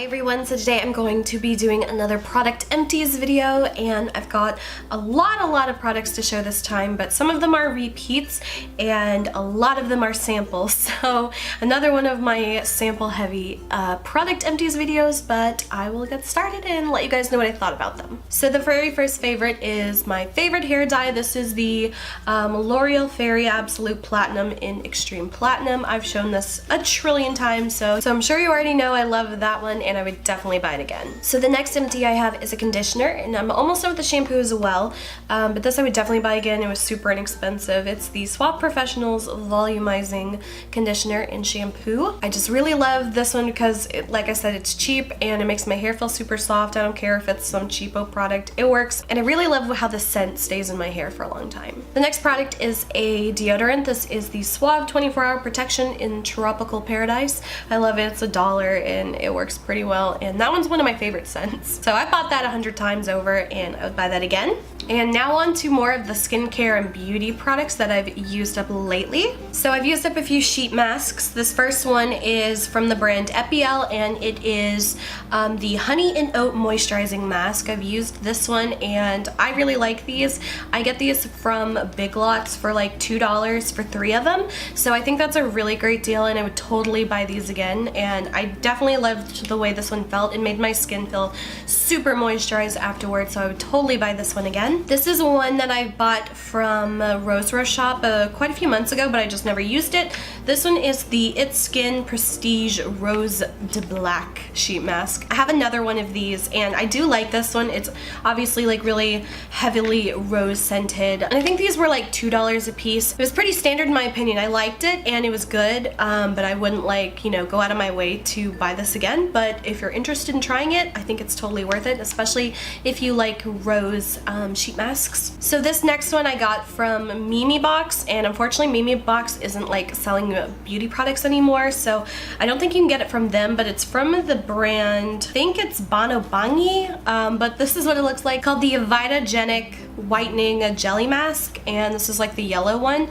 Hey everyone, so today I'm going to be doing another product empties video, and I've got a lot of products to show this time, but some of them are repeats and a lot of them are samples. So another one of my sample heavy product empties videos, but I will get started and let you guys know what I thought about them. So the very first favorite is my favorite hair dye. This is the L'Oreal Feria Absolute Platinum in Extreme Platinum. I've shown this a trillion times, so I'm sure you already know I love that one and I would definitely buy it again. So the next empty I have is a conditioner, and I'm almost done with the shampoo as well, but this I would definitely buy again. It was super inexpensive. It's the Suave Professional's Volumizing Conditioner in Shampoo. I just really love this one because, like I said, it's cheap and it makes my hair feel super soft. I don't care if it's some cheapo product, it works, and I really love how the scent stays in my hair for a long time. The next product is a deodorant. This is the Suave 24-Hour Protection in Tropical Paradise. I love it. It's $1 and it works pretty well, and that one's one of my favorite scents. So I bought that 100 times over and I would buy that again. And now on to more of the skincare and beauty products that I've used up lately. So I've used up a few sheet masks. This first one is from the brand Epielle, and it is the Honey and Oat Moisturizing Mask. I've used this one and I really like these. I get these from Big Lots for like $2 for 3 of them. So I think that's a really great deal and I would totally buy these again. And I definitely loved the way this one felt. It made my skin feel super moisturized afterwards, so I would totally buy this one again. This is one that I bought from Rose Shop quite a few months ago, but I just never used it. This one is the It's Skin Prestige Rose de Black Sheet Mask. I have another one of these and I do like this one. It's obviously like really heavily rose scented, and I think these were like $2 a piece. It was pretty standard in my opinion. I liked it and it was good, but I wouldn't like, you know, go out of my way to buy this again. But if you're interested in trying it, I think it's totally worth it, especially if you like rose sheet masks. So this next one I got from Mimi Box, and unfortunately Mimi Box isn't like selling beauty products anymore, so I don't think you can get it from them, but it's from the brand, I think it's Banobagi, but this is what it looks like, called the Vita Genic Whitening Jelly Mask, and this is like the yellow one.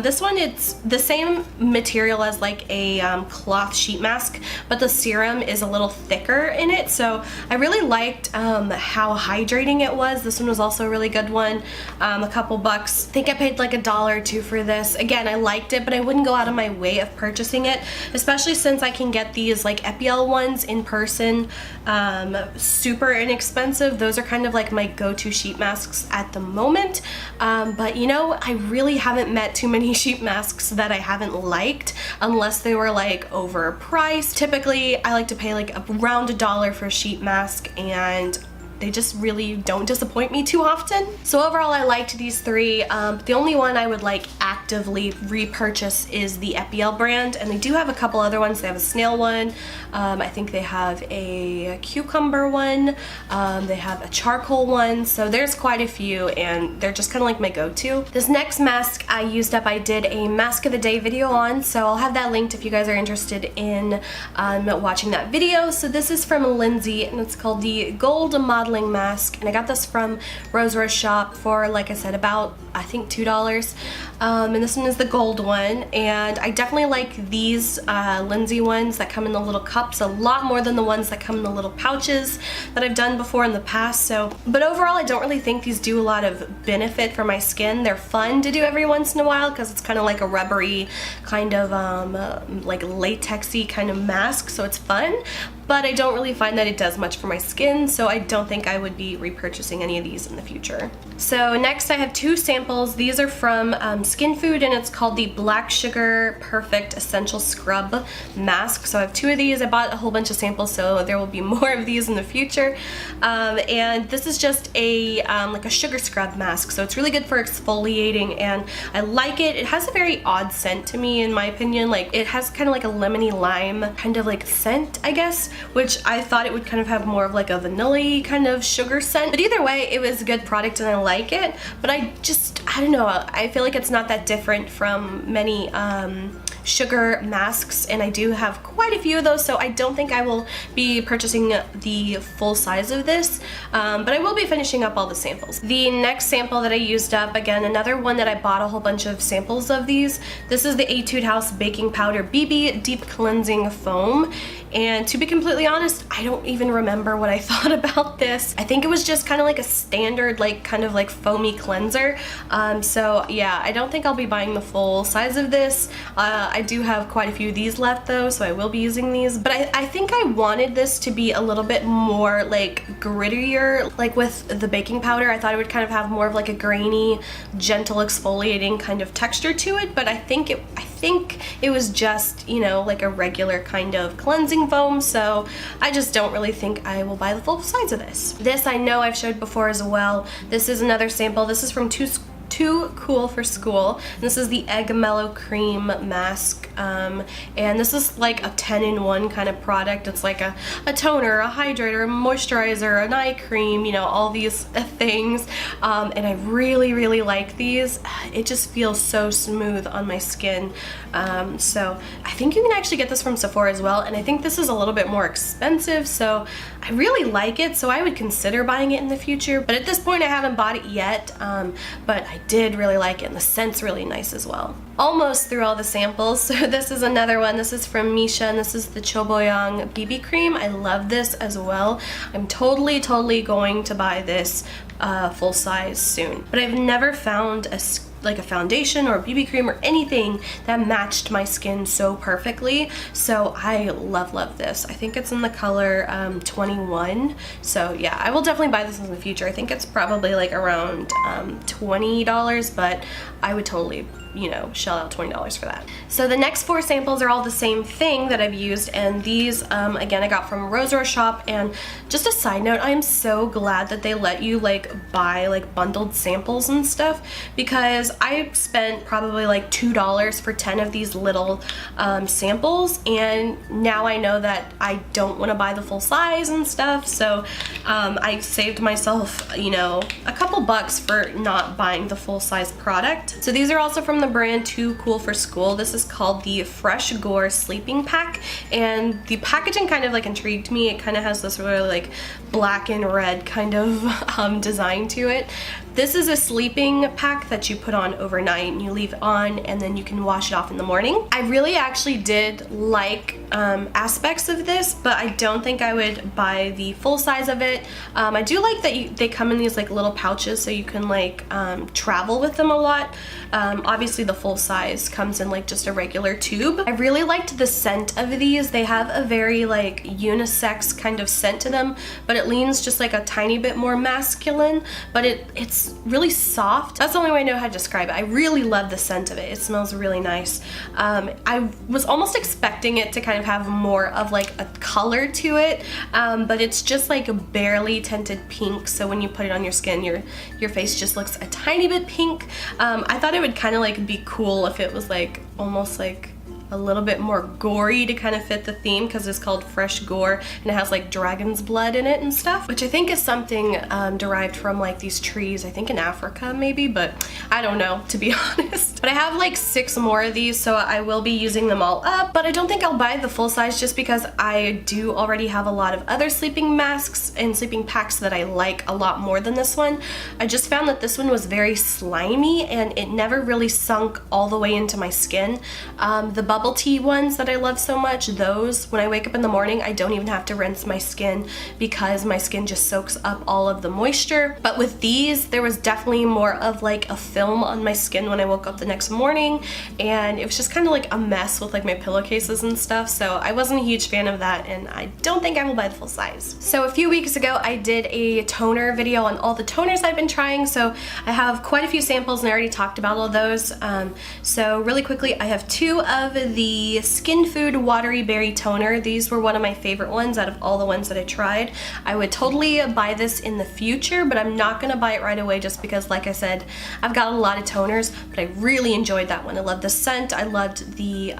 This one, it's the same material as like a cloth sheet mask, but the serum is a little thicker in it, so I really liked how hydrating it was. This one was also a really good one, a couple bucks. I think I paid like $1 or $2 for this. Again, I liked it, but I wouldn't go out of my way of purchasing it, especially since I can get these like Epielle ones in person, super inexpensive. Those are kind of like my go-to sheet masks at the moment, but you know, I really haven't met too many sheet masks that I haven't liked unless they were like overpriced. Typically I like to pay like around $1 for a sheet mask, and they just really don't disappoint me too often. So overall I liked these 3. The only one I would like actively repurchase is the Epielle brand, and they do have a couple other ones. They have a snail one, I think they have a cucumber one, they have a charcoal one, so there's quite a few and they're just kind of like my go-to. This next mask I used up, I did a mask of the day video on, so I'll have that linked if you guys are interested in watching that video. So this is from Lindsay and it's called the Gold Modeling Mask, and I got this from Rose Shop for, like I said, about I think $2, and this one is the gold one, and I definitely like these Lindsay ones that come in the little cups a lot more than the ones that come in the little pouches that I've done before in the past. So, but overall I don't really think these do a lot of benefit for my skin. They're fun to do every once in a while because it's kind of like a rubbery kind of like latexy kind of mask, so it's fun, but I don't really find that it does much for my skin, so I don't think I would be repurchasing any of these in the future. So next I have 2 samples. These are from Skin Food, and it's called the Black Sugar Perfect Essential Scrub Mask. So I have 2 of these. I bought a whole bunch of samples, so there will be more of these in the future. And this is just a like a sugar scrub mask, so it's really good for exfoliating, and I like it. It has a very odd scent to me, in my opinion. Like, it has kind of like a lemony lime kind of like scent, I guess, which I thought it would kind of have more of like a vanilla kind of sugar scent. But either way, it was a good product and I like it, but I don't know, I feel like it's not that different from many sugar masks, and I do have quite a few of those, so I don't think I will be purchasing the full size of this, but I will be finishing up all the samples. The next sample that I used up, again, another one that I bought a whole bunch of samples of these. This is the Etude House Baking Powder BB Deep Cleansing Foam, and to be completely honest, I don't even remember what I thought about this. I think it was just kind of like a standard, like kind of like foamy cleanser. So yeah, I don't think I'll be buying the full size of this. I do have quite a few of these left though, so I will be using these. But I think I wanted this to be a little bit more like grittier, like with the baking powder. I thought it would kind of have more of like a grainy, gentle exfoliating kind of texture to it, but I think it was just, you know, like a regular kind of cleansing foam, so I just don't really think I will buy the full size of this. This I know I've showed before as well. This is another sample. This is from Too Cool for School. This is the Egg Mellow Cream Mask, and this is like a 10-in-1 kind of product. It's like a toner, a hydrator, a moisturizer, an eye cream, you know, all these things, and I really like these. It just feels so smooth on my skin, so I think you can actually get this from Sephora as well, and I think this is a little bit more expensive, so I really like it, so I would consider buying it in the future, but at this point I haven't bought it yet, but I did really like it, and the scent's really nice as well. Almost through all the samples, so this is another one. This is from Missha, and this is the Choboyang BB cream. I love this as well. I'm totally going to buy this full size soon, but I've never found like a foundation or a BB cream or anything that matched my skin so perfectly, so I love this. I think it's in the color 21, so yeah, I will definitely buy this in the future. I think it's probably like around $20, but I would totally, you know, shell out $20 for that. So the next 4 samples are all the same thing that I've used, and these again I got from Rose Shop. And just a side note, I am so glad that they let you like buy like bundled samples and stuff, because I spent probably like $2 for 10 of these little samples, and now I know that I don't want to buy the full size and stuff, so I saved myself, you know, a couple bucks for not buying the full size product. So these are also from the brand Too Cool for School. This is called the Fresh Gore Sleeping Pack, and the packaging kind of like intrigued me. It kind of has this really like black and red kind of design to it. This is a sleeping pack that you put on overnight and you leave it on, and then you can wash it off in the morning. I really actually did like aspects of this, but I don't think I would buy the full size of it. I do like that they come in these like little pouches, so you can like travel with them a lot. Obviously the full size comes in like just a regular tube. I really liked the scent of these. They have a very like unisex kind of scent to them, but it leans just like a tiny bit more masculine, but it's really soft. That's the only way I know how to describe it. I really love the scent of it. It smells really nice. I was almost expecting it to kind of have more of like a color to it, but it's just like a barely tinted pink, so when you put it on your skin, your face just looks a tiny bit pink. I thought it would kind of like be cool if it was like almost like a little bit more gory to kind of fit the theme, because it's called Fresh Gore and it has like dragon's blood in it and stuff, which I think is something derived from like these trees, I think in Africa maybe, but I don't know, to be honest. But I have like 6 more of these, so I will be using them all up, but I don't think I'll buy the full size just because I do already have a lot of other sleeping masks and sleeping packs that I like a lot more than this one. I just found that this one was very slimy and it never really sunk all the way into my skin. The bubble tea ones that I love so much, those, when I wake up in the morning, I don't even have to rinse my skin because my skin just soaks up all of the moisture. But with these, there was definitely more of like a film on my skin when I woke up the next morning, and it was just kind of like a mess with like my pillowcases and stuff, so I wasn't a huge fan of that, and I don't think I will buy the full size. So a few weeks ago, I did a toner video on all the toners I've been trying, so I have quite a few samples and I already talked about all of those. So really quickly, I have 2 of the Skin Food Watery Berry Toner. These were one of my favorite ones out of all the ones that I tried. I would totally buy this in the future, but I'm not gonna buy it right away just because, like I said, I've got a lot of toners, but I really enjoyed that one. I loved the scent, I loved the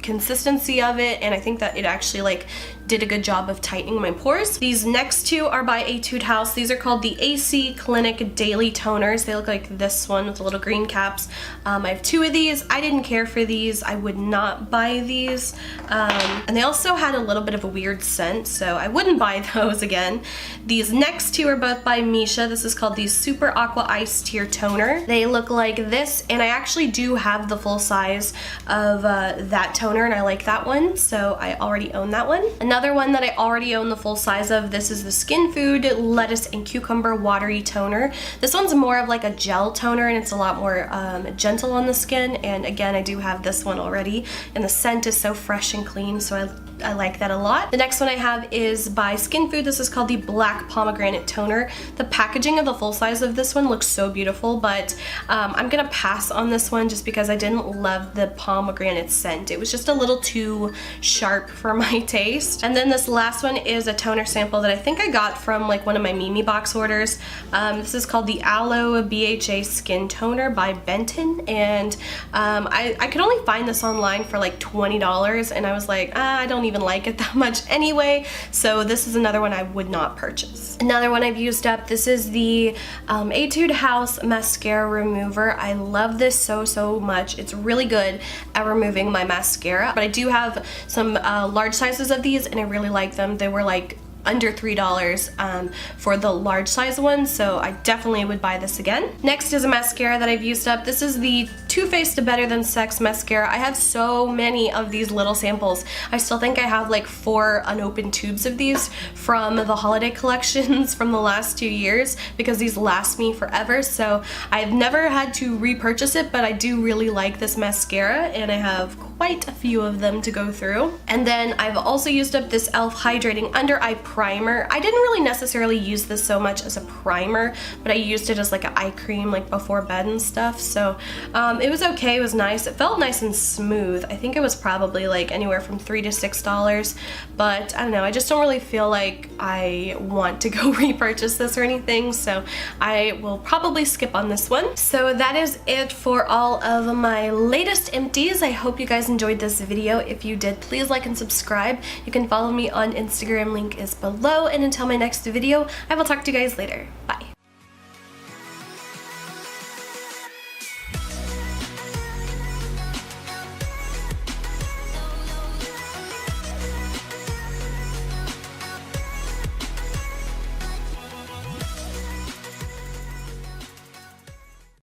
consistency of it, and I think that it actually like did a good job of tightening my pores. These next 2 are by Etude House. These are called the AC Clinic Daily Toners. They look like this one with the little green caps. I have 2 of these. I didn't care for these. I would not buy these. And they also had a little bit of a weird scent, so I wouldn't buy those again. These next 2 are both by Missha. This is called the Super Aqua Ice Tear Toner. They look like this, and I actually do have the full size of that toner, and I like that one, so I already own that one. Another one that I already own the full size of, this is the Skin Food Lettuce and Cucumber Watery Toner. This one's more of like a gel toner and it's a lot more gentle on the skin, and again I do have this one already and the scent is so fresh and clean, so I like that a lot. The next one I have is by Skin Food. This is called the Black Pomegranate Toner. The packaging of the full size of this one looks so beautiful, but I'm gonna pass on this one just because I didn't love the pomegranate scent. It was just a little too sharp for my taste. And then this last one is a toner sample that I think I got from like one of my Mimi box orders. This is called the Aloe BHA Skin Toner by Benton, and I could only find this online for like $20, and I was like, I don't even like it that much anyway, so this is another one I would not purchase. Another one I've used up, this is the Etude House Mascara Remover. I love this so much. It's really good at removing my mascara, but I do have some large sizes of these and I really like them. They were like under $3 for the large size one, so I definitely would buy this again. Next is a mascara that I've used up. This is the Too Faced Better Than Sex mascara. I have so many of these little samples. I still think I have like 4 unopened tubes of these from the holiday collections from the last 2 years because these last me forever, so I've never had to repurchase it, but I do really like this mascara and I have quite a few of them to go through. And then I've also used up this e.l.f. Hydrating Under Eye Primer. I didn't really necessarily use this so much as a primer, but I used it as like an eye cream like before bed and stuff, so it was okay. It was nice. It felt nice and smooth. I think it was probably like anywhere from $3 to $6, but I don't know, I just don't really feel like I want to go repurchase this or anything, so I will probably skip on this one. So that is it for all of my latest empties. I hope you guys enjoyed this video. If you did, please like and subscribe. You can follow me on Instagram, link is below, and until my next video, I will talk to you guys later. Bye.